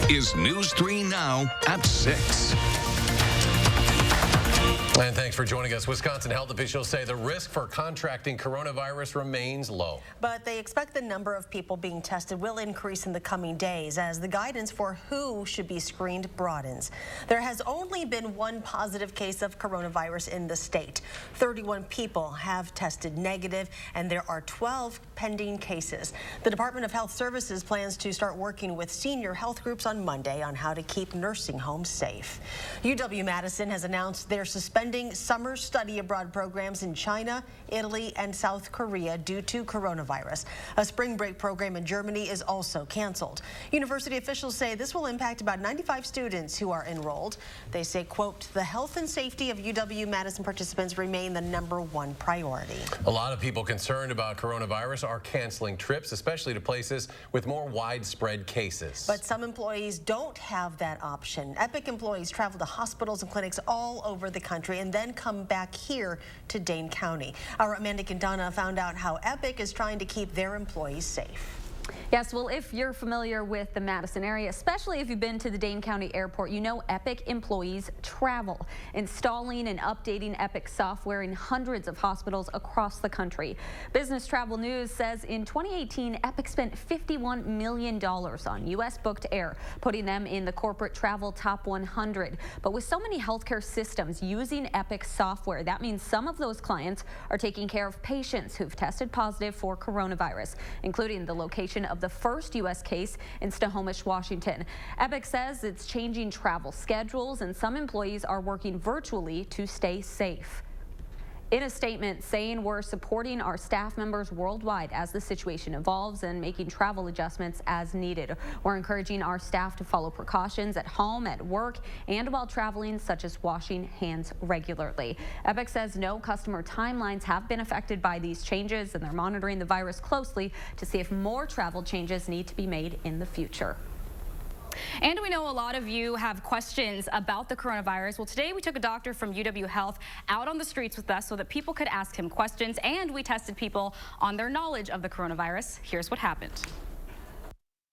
is News 3 Now at 6. And thanks for joining us. Wisconsin health officials say the risk for contracting coronavirus remains low. But they expect the number of people being tested will increase in the coming days as the guidance for who should be screened broadens. There has only been one positive case of coronavirus in the state. 31 people have tested negative, and there are 12 pending cases. The Department of Health Services plans to start working with senior health groups on Monday on how to keep nursing homes safe. UW-Madison has announced they're suspending summer study abroad programs in China, Italy, and South Korea due to coronavirus. A spring break program in Germany is also canceled. University officials say this will impact about 95 students who are enrolled. They say, quote, the health and safety of UW-Madison participants remain the #1 priority. A lot of people concerned about coronavirus are canceling trips, especially to places with more widespread cases. But some employees don't have that option. Epic employees travel to hospitals and clinics all over the country and then come back here to Dane County. Our Amanda Quintana found out how Epic is trying to keep their employees safe. Yes, well, if you're familiar with the Madison area, especially if you've been to the Dane County Airport, you know Epic employees travel, installing and updating Epic software in hundreds of hospitals across the country. Business Travel News says in 2018, Epic spent $51 million on U.S. booked air, putting them in the corporate travel top 100. But with so many healthcare systems using Epic software, that means some of those clients are taking care of patients who've tested positive for coronavirus, including the location of the first U.S. case in Snohomish, Washington. Epic says it's changing travel schedules and some employees are working virtually to stay safe. In a statement saying we're supporting our staff members worldwide as the situation evolves and making travel adjustments as needed. We're encouraging our staff to follow precautions at home, at work, and while traveling, such as washing hands regularly. Epic says no customer timelines have been affected by these changes, and they're monitoring the virus closely to see if more travel changes need to be made in the future. And we know a lot of you have questions about the coronavirus. Well, today we took a doctor from UW Health out on the streets with us so that people could ask him questions, and we tested people on their knowledge of the coronavirus. Here's what happened.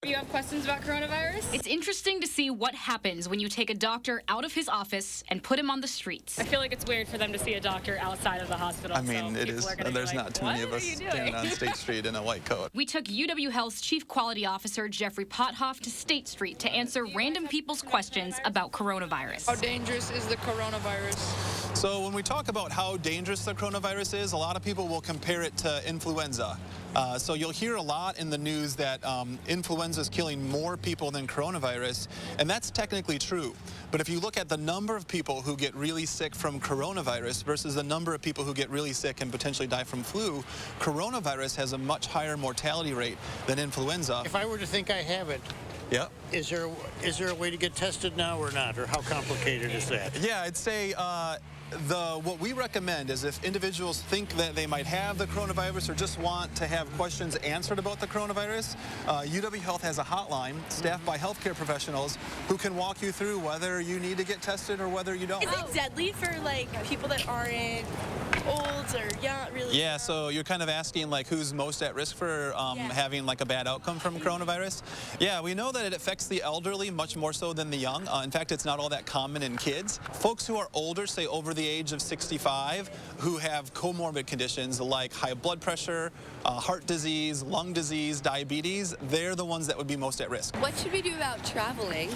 You have questions about coronavirus? It's interesting to see what happens when you take a doctor out of his office and put him on the streets. I feel like it's weird for them to see a doctor outside of the hospital. I mean, it is. There's not too many of us standing on State Street in a white coat. We took UW Health's Chief Quality Officer, Jeffrey Pothoff, to State Street to answer random people's questions about coronavirus. How dangerous is the coronavirus? So when we talk about how dangerous the coronavirus is, a lot of people will compare it to influenza. So you'll hear a lot in the news that influenza is killing more people than coronavirus, and that's technically true. But if you look at the number of people who get really sick from coronavirus versus the number of people who get really sick and potentially die from flu, coronavirus has a much higher mortality rate than influenza. If I were to think I have it, yeah. Is there a way to get tested now or not, or how complicated is that? Yeah, I'd say what we recommend is if individuals think that they might have the coronavirus or just want to have questions answered about the coronavirus, UW Health has a hotline staffed by healthcare professionals who can walk you through whether you need to get tested or whether you don't. Is it deadly for like people that aren't old or young, really? Yeah, so you're kind of asking like who's most at risk for having like a bad outcome from coronavirus. Yeah, we know that it affects the elderly much more so than the young. In fact, it's not all that common in kids. Folks who are older, say over the age of 65, who have comorbid conditions like high blood pressure, heart disease, lung disease, diabetes, they're the ones that would be most at risk. What should we do about traveling?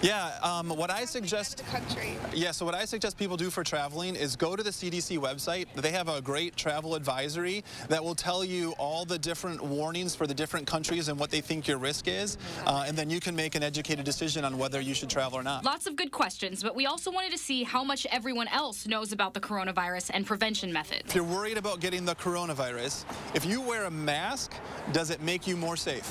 Yeah, what I suggest, the country. Yeah, so what I suggest people do for traveling is go to the CDC website. They have a great travel advisory that will tell you all the different warnings for the different countries and what they think your risk is, and then you can make an educated decision on whether you should travel or not. Lots of good questions, but we also wanted to see how much everyone else knows about the coronavirus and prevention methods. If you're worried about getting the coronavirus, if you wear a mask, does it make you more safe?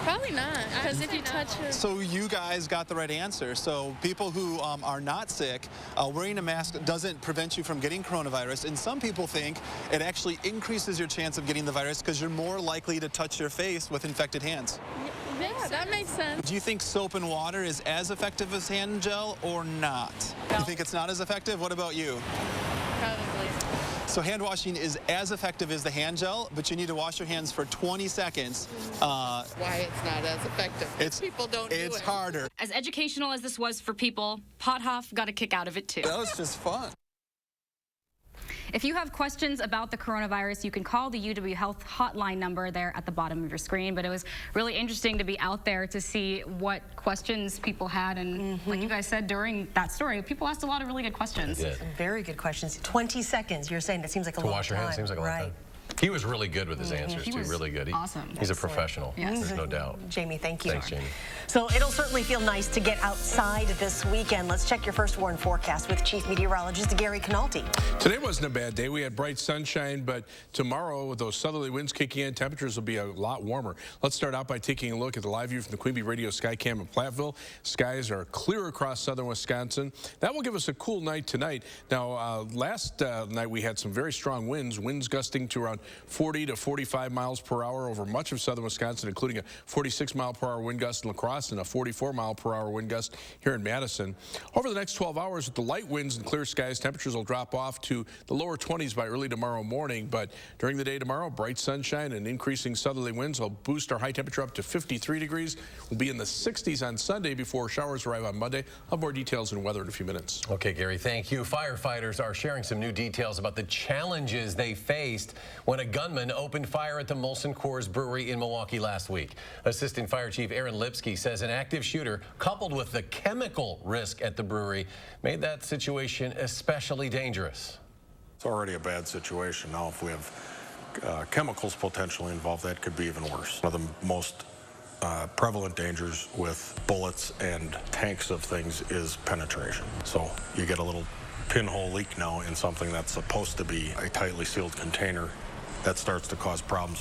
Probably not, because if you touch it... So you guys got the right answer. So people who are not sick, wearing a mask doesn't prevent you from getting coronavirus, and some people think it actually increases your chance of getting the virus because you're more likely to touch your face with infected hands. Yeah, that makes sense. Do you think soap and water is as effective as hand gel or not? No. You think it's not as effective? What about you? Probably. So So hand washing is as effective as the hand gel, but you need to wash your hands for 20 seconds. Why it's not as effective. People don't do it. It's harder. As educational as this was for people, Pothoff got a kick out of it too. That was just fun. If you have questions about the coronavirus, you can call the UW Health hotline number there at the bottom of your screen. But it was really interesting to be out there to see what questions people had. And like you guys said during that story, people asked a lot of really good questions. Very good questions. 20 seconds, you're saying that seems like a long time. To wash your hands seems like a long time. He was really good with his answers, too. Really good. Awesome. He's a professional. Yes. There's no doubt. Jamie, thank you. Thanks, Jamie. So it'll certainly feel nice to get outside this weekend. Let's check your first warn forecast with Chief Meteorologist Gary Canalti. Today wasn't a bad day. We had bright sunshine, but tomorrow, with those southerly winds kicking in, temperatures will be a lot warmer. Let's start out by taking a look at the live view from the Queen Bee Radio Skycam in Platteville. Skies are clear across southern Wisconsin. That will give us a cool night tonight. Now, last night we had some very strong winds gusting to around 40 to 45 miles per hour over much of southern Wisconsin, including a 46-mile-per-hour wind gust in La Crosse and a 44-mile-per-hour wind gust here in Madison. Over the next 12 hours, with the light winds and clear skies, temperatures will drop off to the lower 20s by early tomorrow morning. But during the day tomorrow, bright sunshine and increasing southerly winds will boost our high temperature up to 53 degrees. We'll be in the 60s on Sunday before showers arrive on Monday. I'll have more details on weather in a few minutes. Okay, Gary, thank you. Firefighters are sharing some new details about the challenges they faced when a gunman opened fire at the Molson Coors Brewery in Milwaukee last week. Assistant Fire Chief Aaron Lipsky says an active shooter, coupled with the chemical risk at the brewery, made that situation especially dangerous. It's already a bad situation. Now, if we have chemicals potentially involved, that could be even worse. One of the most prevalent dangers with bullets and tanks of things is penetration. So you get a little pinhole leak now in something that's supposed to be a tightly sealed container. That starts to cause problems.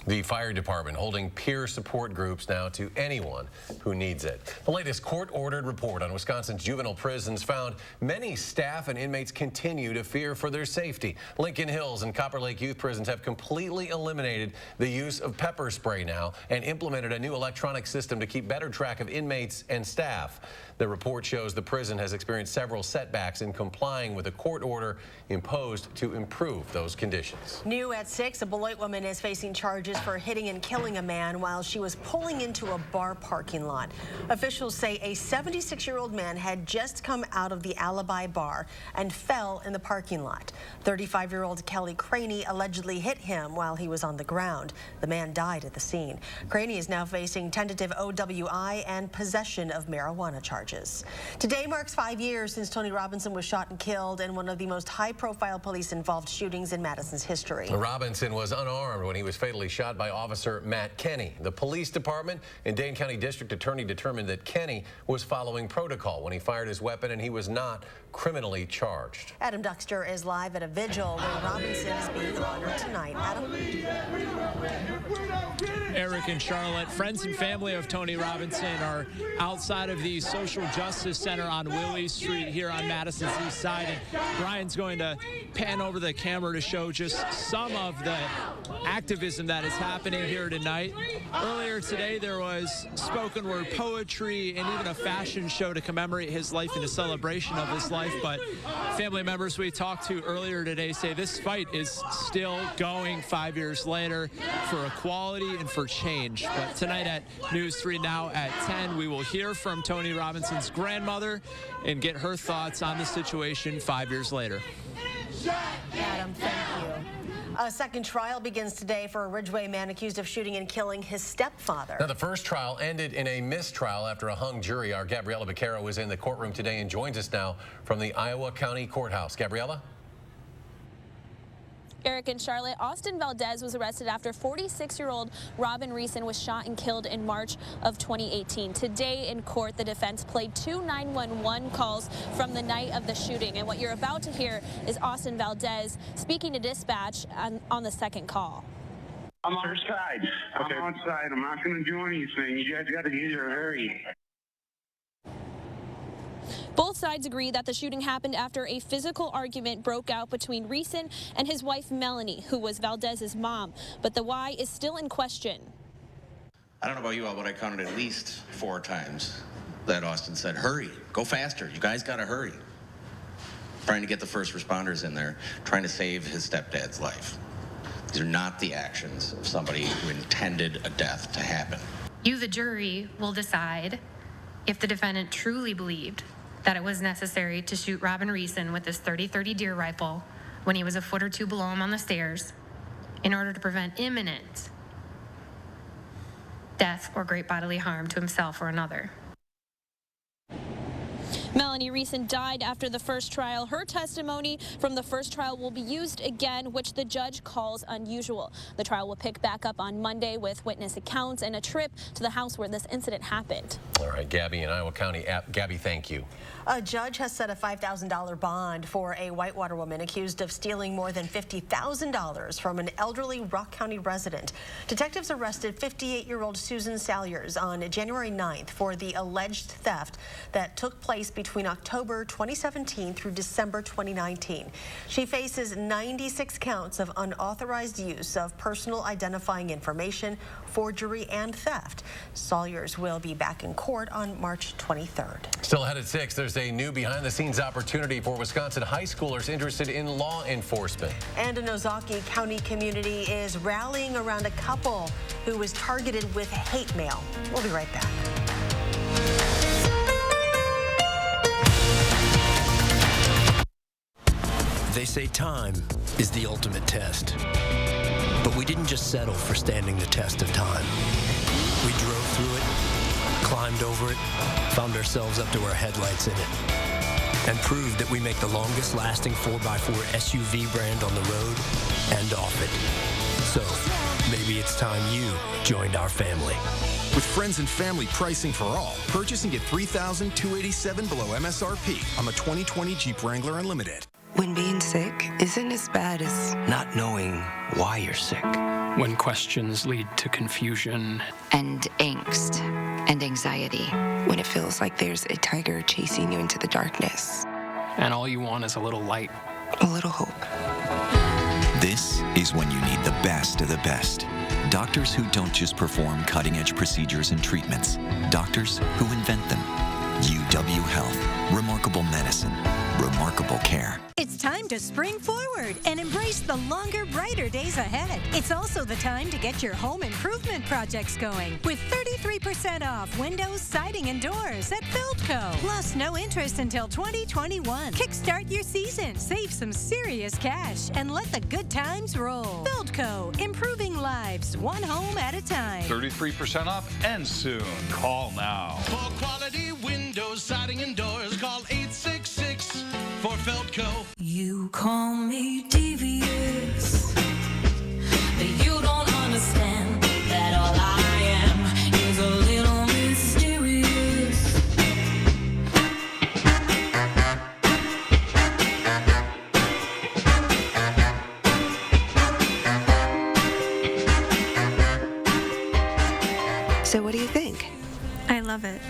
The fire department holding peer support groups now to anyone who needs it. The latest court-ordered report on Wisconsin's juvenile prisons found many staff and inmates continue to fear for their safety. Lincoln Hills and Copper Lake youth prisons have completely eliminated the use of pepper spray now and implemented a new electronic system to keep better track of inmates and staff. The report shows the prison has experienced several setbacks in complying with a court order imposed to improve those conditions. New at 6, a Beloit woman is facing charges for hitting and killing a man while she was pulling into a bar parking lot. Officials say a 76-year-old man had just come out of the Alibi bar and fell in the parking lot. 35-year-old Kelly Craney allegedly hit him while he was on the ground. The man died at the scene. Craney is now facing tentative OWI and possession of marijuana charges. Today marks 5 years since Tony Robinson was shot and killed in one of the most high-profile police-involved shootings in Madison's history. Robinson was unarmed when he was fatally shot by Officer Matt Kenny. The police department and Dane County District Attorney determined that Kenny was following protocol when he fired his weapon and he was not criminally charged. Adam Duxter is live at a vigil where Robinson is being honored tonight. Adam? Eric and Charlotte, friends and family of Tony Robinson, are outside of the Social Justice Center on Willie Street here on Madison's east side. And Brian's going to pan over the camera to show just some of the activism that is happening here tonight. Earlier today, there was spoken word poetry and even a fashion show to commemorate his life and a celebration of his life. But family members we talked to earlier today say this fight is still going 5 years later for equality and for change. But tonight at News 3 Now at 10, we will hear from Tony Robinson's grandmother and get her thoughts on the situation 5 years later. Adam, thank you. A second trial begins today for a Ridgeway man accused of shooting and killing his stepfather. Now, the first trial ended in a mistrial after a hung jury. Our Gabriella Beccaro is in the courtroom today and joins us now from the Iowa County Courthouse. Gabriella? Eric and Charlotte, Austin Valdez was arrested after 46-year-old Robin Reeson was shot and killed in March of 2018. Today in court, the defense played 2 911 calls from the night of the shooting. And what you're about to hear is Austin Valdez speaking to dispatch on the second call. I'm outside. Okay. I'm outside. I'm not going to do anything. You guys got to get here hurry. Both sides agree that the shooting happened after a physical argument broke out between Reeson and his wife Melanie, who was Valdez's mom. But the why is still in question. I don't know about you all, but I counted at least 4 times that Austin said, hurry, go faster, you guys got to hurry. trying to get the first responders in there, trying to save his stepdad's life. These are not the actions of somebody who intended a death to happen. You, the jury, will decide if the defendant truly believed that it was necessary to shoot Robin Reeson with his .30-30 deer rifle when he was a foot or two below him on the stairs in order to prevent imminent death or great bodily harm to himself or another. Melanie Reeson died after the first trial. Her testimony from the first trial will be used again, which the judge calls unusual. The trial will pick back up on Monday with witness accounts and a trip to the house where this incident happened. All right, Gabby in Iowa County. Gabby, thank you. A judge has set a $5,000 bond for a Whitewater woman accused of stealing more than $50,000 from an elderly Rock County resident. Detectives arrested 58-year-old Susan Salyers on January 9th for the alleged theft that took place between October 2017 through December 2019. She faces 96 counts of unauthorized use of personal identifying information, forgery, and theft. Salyers will be back in court on March 23rd. Still ahead at 6, there's a new behind-the-scenes opportunity for Wisconsin high schoolers interested in law enforcement. And an Ozaukee County community is rallying around a couple who was targeted with hate mail. We'll be right back. They say time is the ultimate test. But we didn't just settle for standing the test of time. We drove through it, climbed over it, found ourselves up to our headlights in it, and proved that we make the longest lasting 4x4 SUV brand on the road and off it. So maybe it's time you joined our family. With friends and family pricing for all, purchase and get $3,287 below MSRP on the 2020 Jeep Wrangler Unlimited. When being sick isn't as bad as Not knowing why you're sick. When questions lead to confusion and angst and anxiety. When it feels like there's a tiger chasing you into the darkness. and all you want is a little light. A little hope. This is when you need the best of the best. Doctors who don't just perform cutting-edge procedures and treatments. Doctors who invent them. UW Health. Remarkable medicine. Remarkable care. It's time to spring forward and embrace the longer, brighter days ahead. It's also the time to get your home improvement projects going with 33% off windows, siding, and doors at Buildco. Plus, no interest until 2021. Kickstart your season, save some serious cash, and let the good times roll. Buildco, improving lives, one home at a time. 33% off ends soon. Call now. For quality windows, siding, and doors, call 866 for Feldco. You call me devious, but you don't understand that all I am is a little mysterious. So what do you think? I love it.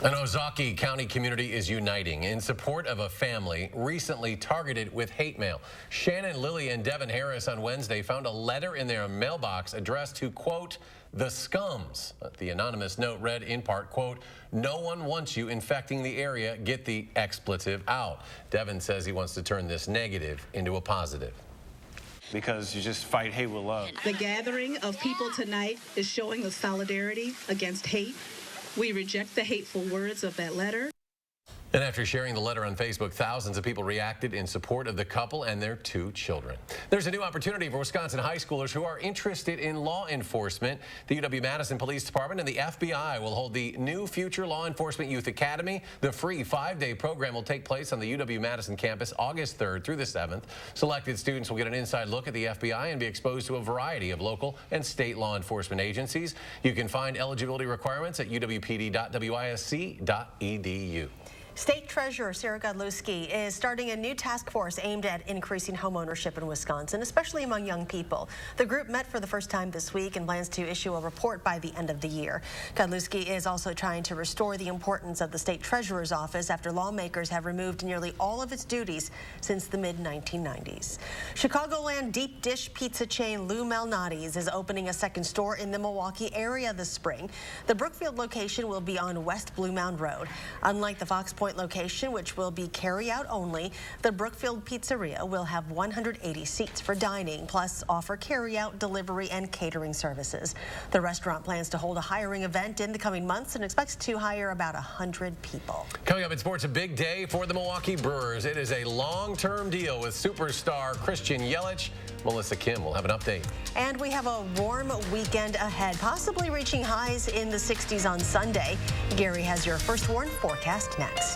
An Ozaukee County community is uniting in support of a family recently targeted with hate mail. Shannon Lilly and Devin Harris on Wednesday found a letter in their mailbox addressed to, quote, the scums. The anonymous note read in part, quote, no one wants you infecting the area. Get the expletive out. Devin says he wants to turn this negative into a positive. Because you just fight hate with love. The gathering of people tonight is showing us solidarity against hate. We reject the hateful words of that letter. And after sharing the letter on Facebook, thousands of people reacted in support of the couple and their 2 children. There's a new opportunity for Wisconsin high schoolers who are interested in law enforcement. The UW-Madison Police Department and the FBI will hold the new Future Law Enforcement Youth Academy. The free 5-day program will take place on the UW-Madison campus August 3rd through the 7th. Selected students will get an inside look at the FBI and be exposed to a variety of local and state law enforcement agencies. You can find eligibility requirements at uwpd.wisc.edu. State Treasurer Sarah Godlewski is starting a new task force aimed at increasing homeownership in Wisconsin, especially among young people. The group met for the first time this week and plans to issue a report by the end of the year. Godlewski is also trying to restore the importance of the state treasurer's office after lawmakers have removed nearly all of its duties since the mid-1990s. Chicagoland deep dish pizza chain Lou Malnati's is opening a second store in the Milwaukee area this spring. The Brookfield location will be on West Blue Mound Road. Unlike the Fox Point location, which will be carry-out only, the Brookfield Pizzeria will have 180 seats for dining, plus offer carry-out, delivery, and catering services. The restaurant plans to hold a hiring event in the coming months and expects to hire about 100 people. Coming up in sports, a big day for the Milwaukee Brewers. It is a long-term deal with superstar Christian Yelich. Melissa Kim will have an update. And we have a warm weekend ahead, possibly reaching highs in the 60s on Sunday. Gary has your first warn forecast next.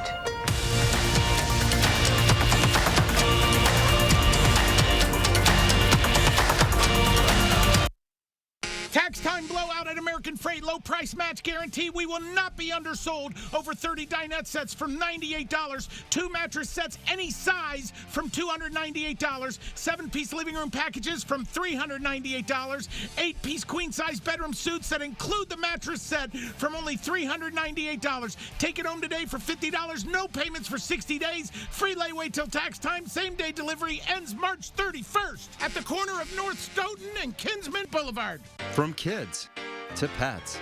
Tax time blowout at American Freight. Low price match guarantee. We will not be undersold. Over 30 dinette sets from $98. 2 mattress sets any size from $298. 7-piece living room packages from $398. 8-piece queen size bedroom suits that include the mattress set from only $398. Take it home today for $50. No payments for 60 days. Free layaway till tax time. Same day delivery ends March 31st at the corner of North Stoughton and Kinsman Boulevard. From kids to pets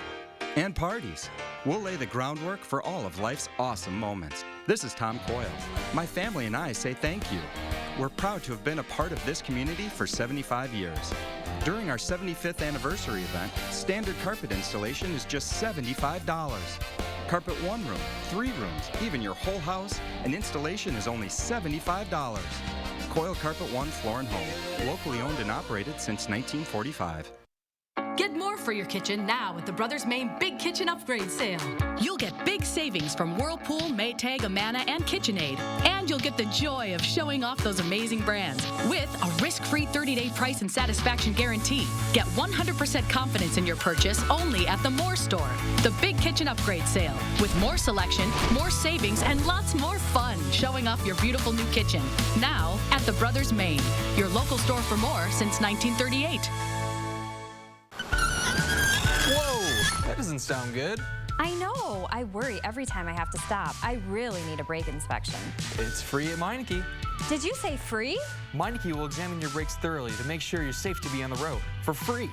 and parties, we'll lay the groundwork for all of life's awesome moments. This is Tom Coyle. My family and I say thank you. We're proud to have been a part of this community for 75 years. During our 75th anniversary event, standard carpet installation is just $75. Carpet 1 room, 3 rooms, even your whole house, and installation is only $75. Coyle Carpet 1 Floor and Home, locally owned and operated since 1945. Get more for your kitchen now at the Brothers Maine Big Kitchen Upgrade Sale. You'll get big savings from Whirlpool, Maytag, Amana, and KitchenAid. And you'll get the joy of showing off those amazing brands with a risk-free 30-day price and satisfaction guarantee. Get 100% confidence in your purchase only at the Moore Store. The Big Kitchen Upgrade Sale with more selection, more savings, and lots more fun showing off your beautiful new kitchen. Now at the Brothers Maine, your local store for more since 1938. Whoa, that doesn't sound good. I know. I worry every time I have to stop. I really need a brake inspection. It's free at Meineke. Did you say free? Meineke will examine your brakes thoroughly to make sure you're safe to be on the road for free.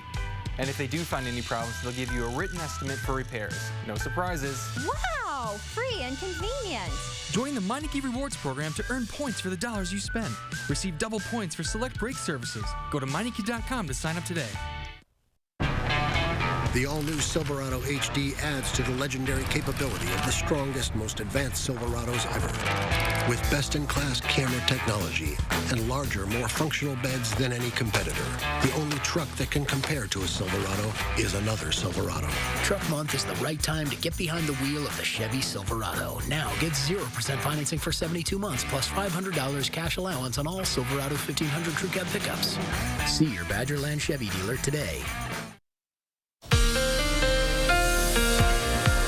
And if they do find any problems, they'll give you a written estimate for repairs. No surprises. Wow, free and convenient. Join the Meineke Rewards program to earn points for the dollars you spend. Receive double points for select brake services. Go to Meineke.com to sign up today. The all-new Silverado HD adds to the legendary capability of the strongest, most advanced Silverados ever. With best-in-class camera technology and larger, more functional beds than any competitor, the only truck that can compare to a Silverado is another Silverado. Truck Month is the right time to get behind the wheel of the Chevy Silverado. Now get 0% financing for 72 months plus $500 cash allowance on all Silverado 1500 Crew Cab pickups. See your Badgerland Chevy dealer today.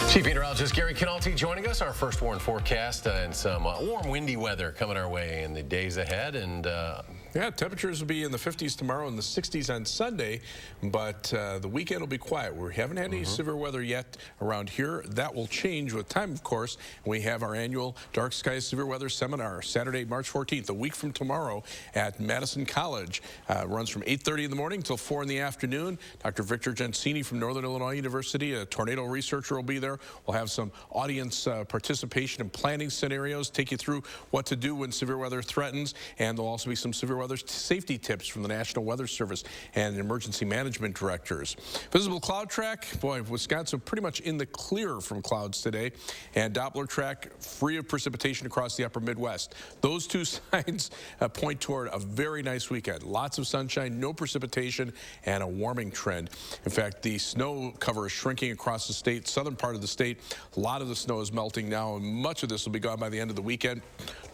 Chief Meteorologist Gary Canalti joining us. Our first warn forecast and some warm, windy weather coming our way in the days ahead. And yeah, temperatures will be in the 50s tomorrow and the 60s on Sunday, but the weekend will be quiet. We haven't had any severe weather yet around here. That will change with time, of course. We have our annual Dark Skies Severe Weather Seminar Saturday, March 14th, a week from tomorrow at Madison College. Runs from 8:30 in the morning till 4 in the afternoon. Dr. Victor Gensini from Northern Illinois University, a tornado researcher, will be there. We'll have some audience participation and planning scenarios, take you through what to do when severe weather threatens, and there'll also be some severe weather safety tips from the National Weather Service and emergency management directors. Visible cloud track, boy, Wisconsin pretty much in the clear from clouds today, and Doppler track free of precipitation across the upper Midwest. Those two signs point toward a very nice weekend. Lots of sunshine, no precipitation, and a warming trend. In fact, the snow cover is shrinking across the state, southern part of the state. A lot of the snow is melting now, and much of this will be gone by the end of the weekend.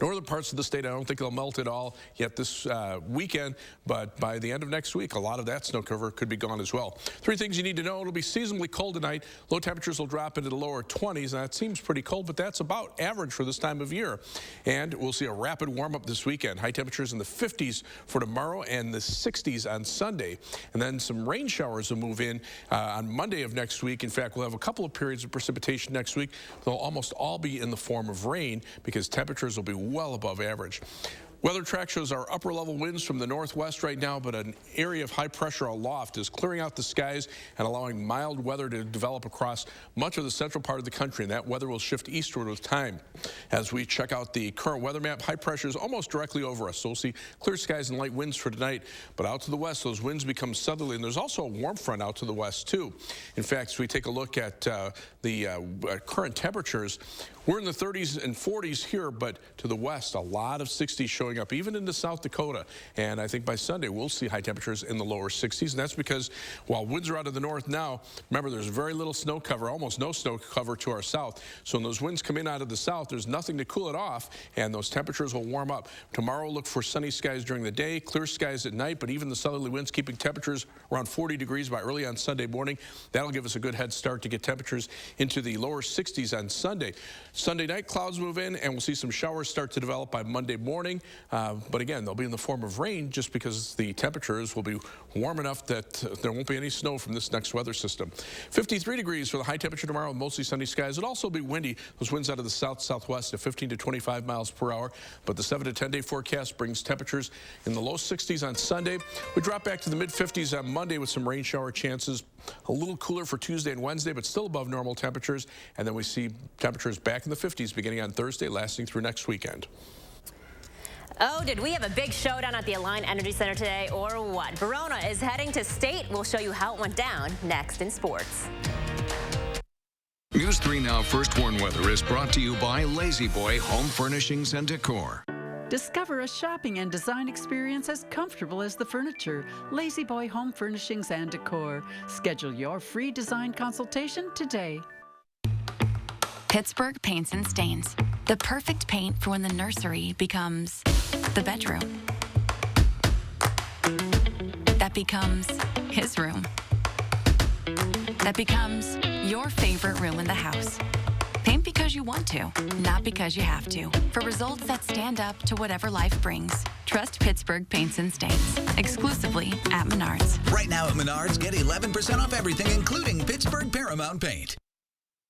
Northern parts of the state, I don't think they'll melt at all yet this weekend, but by the end of next week, a lot of that snow cover could be gone as well. 3 things you need to know. It'll be seasonably cold tonight. Low temperatures will drop into the lower 20s. Now, that seems pretty cold, but that's about average for this time of year. And we'll see a rapid warm-up this weekend. High temperatures in the 50s for tomorrow and the 60s on Sunday. And then some rain showers will move in on Monday of next week. In fact, we'll have a couple of periods of precipitation next week. They'll almost all be in the form of rain because temperatures will be well above average. Weather track shows our upper level winds from the northwest right now, but an area of high pressure aloft is clearing out the skies and allowing mild weather to develop across much of the central part of the country, and that weather will shift eastward with time. As we check out the current weather map, high pressure is almost directly over us, so we'll see clear skies and light winds for tonight, but out to the west, those winds become southerly, and there's also a warm front out to the west, too. In fact, as we take a look at the current temperatures, we're in the 30s and 40s here, but to the west, a lot of 60s showing up, even into South Dakota. And I think by Sunday, we'll see high temperatures in the lower 60s. And that's because while winds are out of the north now, remember, there's very little snow cover, almost no snow cover to our south. So when those winds come in out of the south, there's nothing to cool it off, and those temperatures will warm up. Tomorrow, look for sunny skies during the day, clear skies at night, but even the southerly winds keeping temperatures around 40 degrees by early on Sunday morning. That'll give us a good head start to get temperatures into the lower 60s on Sunday. Sunday night, clouds move in, and we'll see some showers start to develop by Monday morning. But again, they'll be in the form of rain just because the temperatures will be warm enough that there won't be any snow from this next weather system. 53 degrees for the high temperature tomorrow, mostly sunny skies. It'll also be windy. Those winds out of the south-southwest at 15 to 25 miles per hour. But the 7 to 10-day forecast brings temperatures in the low 60s on Sunday. We drop back to the mid-50s on Monday with some rain shower chances. A little cooler for Tuesday and Wednesday, but still above normal temperatures. And then we see temperatures back in the 50s beginning on Thursday, lasting through next weekend. Oh, did we have a big showdown at the Alliant Energy Center today, or what? Verona is heading to state. We'll show you how it went down next in sports. News 3 Now First Warn Weather is brought to you by Lazy Boy Home Furnishings and Decor. Discover a shopping and design experience as comfortable as the furniture. Lazy Boy Home Furnishings and Decor. Schedule your free design consultation today. Pittsburgh Paints and Stains. The perfect paint for when the nursery becomes the bedroom. That becomes his room. That becomes your favorite room in the house. Paint because you want to, not because you have to. For results that stand up to whatever life brings. Trust Pittsburgh Paints and Stains. Exclusively at Menards. Right now at Menards, get 11% off everything, including Pittsburgh Paramount Paint.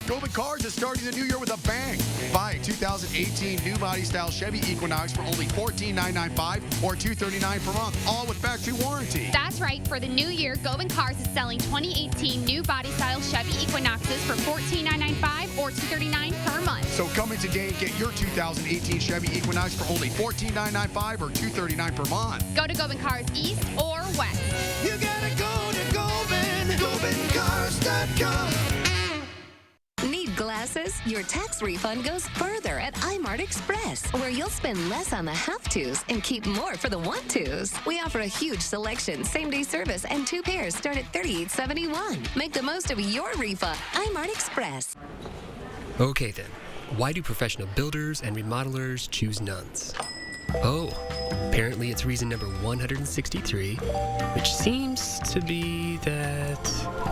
Goldman Cars is starting the new year with a bang. Buy a 2018 new body style Chevy Equinox for only $14,995 or $239 per month, all with factory warranty. That's right. For the new year, Goldman Cars is selling 2018 new body style Chevy Equinoxes for $14,995 or $239 per month. So come in today and get your 2018 Chevy Equinox for only $14,995 or $239 per month. Go to Goldman Cars East or West. You gotta go to Goldman, GoldmanCars.com. Need glasses? Your tax refund goes further at iMart Express, where you'll spend less on the have-tos and keep more for the want-tos. We offer a huge selection, same-day service, and 2 pairs start at $38.71. Make the most of your refund. iMart Express. Okay then, why do professional builders and remodelers choose nuns? Oh, apparently it's reason number 163, which seems to be that,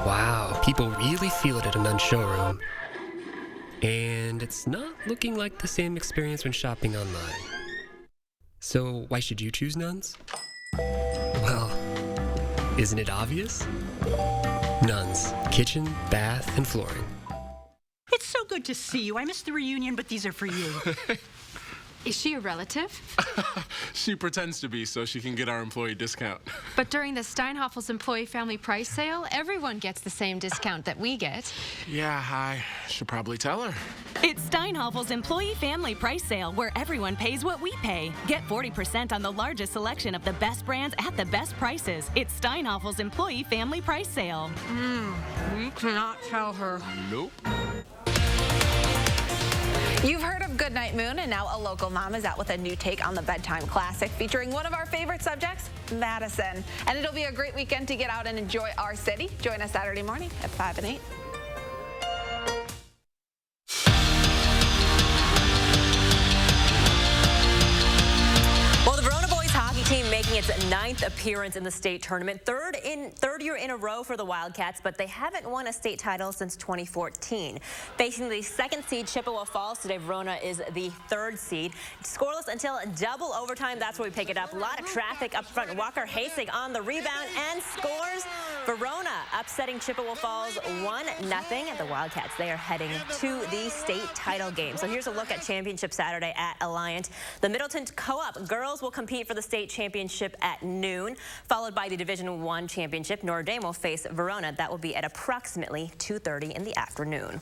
wow, people really feel it at a nun showroom. And it's not looking like the same experience when shopping online. So why should you choose nuns? Well, isn't it obvious? Nuns, kitchen, bath, and flooring. It's so good to see you. I missed the reunion, but these are for you. Is she a relative? She pretends to be so she can get our employee discount. But during the Steinhoffel's employee family price sale, everyone gets the same discount that we get. Yeah, I should probably tell her. It's Steinhoffel's employee family price sale, where everyone pays what we pay. Get 40% on the largest selection of the best brands at the best prices. It's Steinhoffel's employee family price sale. We cannot tell her. Nope. You've heard of Goodnight Moon, and now a local mom is out with a new take on the bedtime classic featuring one of our favorite subjects, Madison. And it'll be a great weekend to get out and enjoy our city. Join us Saturday morning at 5 and 8. its 9th appearance in the state tournament, third year in a row for the Wildcats, but they haven't won a state title since 2014. Facing the 2nd seed Chippewa Falls today, Verona is the 3rd seed. Scoreless until double overtime. That's where we pick it up. A lot of traffic up front. Walker Hasig on the rebound and scores. Verona upsetting Chippewa Falls 1-0. The Wildcats, they are heading to the state title game. So here's a look at Championship Saturday at Alliant. The Middleton Co-op girls will compete for the state championship at noon, followed by the Division I championship. Notre Dame will face Verona. That will be at approximately 2:30 in the afternoon.